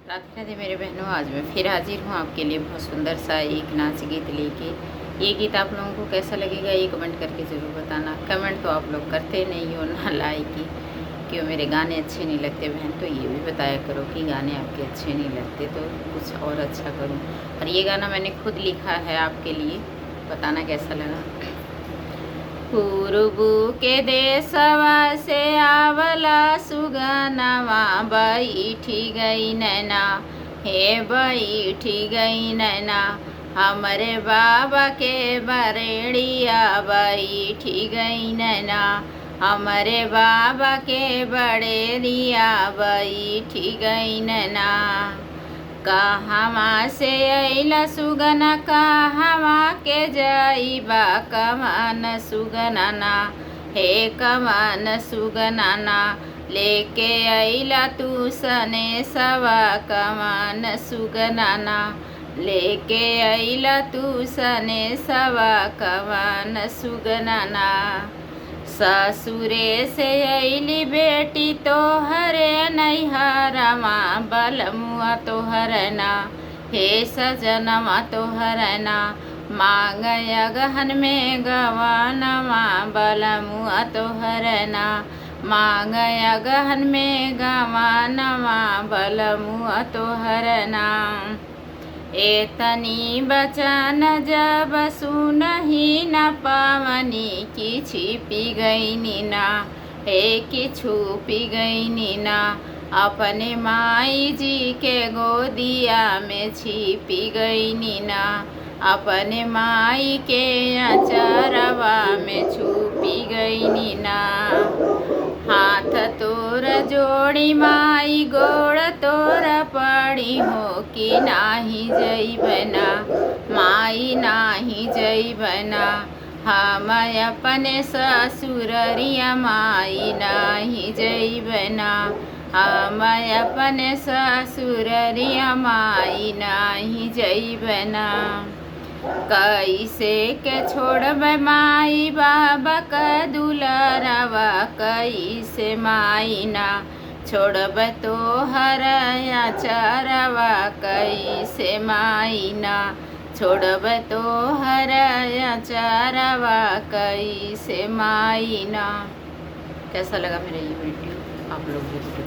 राधे राधे मेरे बहनों, आज मैं फिर हाजिर हूँ आपके लिए बहुत सुंदर सा एक नाच गीत लेके। ये गीत आप लोगों को कैसा लगेगा ये कमेंट करके ज़रूर बताना। कमेंट तो आप लोग करते नहीं हो, ना लाइक ही, क्यों मेरे गाने अच्छे नहीं लगते बहन, तो ये भी बताया करो कि गाने आपके अच्छे नहीं लगते तो कुछ और अच्छा करूँ। और ये गाना मैंने खुद लिखा है आपके लिए, बताना कैसा लगा। पूर्वू के देशवा से आवला सुगनवा बैठी गई नैना, हे बैठी गई नैना, हमरे बाबा के बरेड़िया बैठी गई नैना, हमरे बाबा के बड़ेरिया बैठी गई नैना। कहवा से अइला सुगना कहवा के जाइबा कमान सुगनाना, हे कमान सुगनाना, लेके अइला तू सने सवा कमान सुगनाना, लेके अइला तू सने सवा कमान सुगनाना। ससुरे से अइली बेटी तोहरे नैहरमा, बलमुआ तोहरना, हे सजनमा तोहरना, मांगय गहन में गवानमा, बलमुआ तोहरना, मांगय गहन में गवानमा, बलमुआ तोहरना। एतनी बचन जब सुनही न पावनी, कि छिपी गई नीना, हे कि छुपी गई नीना, अपने माई जी के गोदिया में छिपी गई नीना, अपने माई के अचरवा में छुपी गई नीना। हाथ तोर जोड़ी माई गोड़ तोर पड़ी हो, कि नाही जइबना माई नाही जइबना, हम अपने ससुररिया माई नाही जइबना, हम अपने ससुररिया माई नाही जइबना। कैसे के छोड़ब माई बाबा का दुलारवा, कैसे माई ना छोड़ब तोहर अचरवा, कैसे माई ना छोड़ब तोहर अचरवा, कैसे माई ना। कैसा लगा मेरा ये वीडियो आप लोग जरूर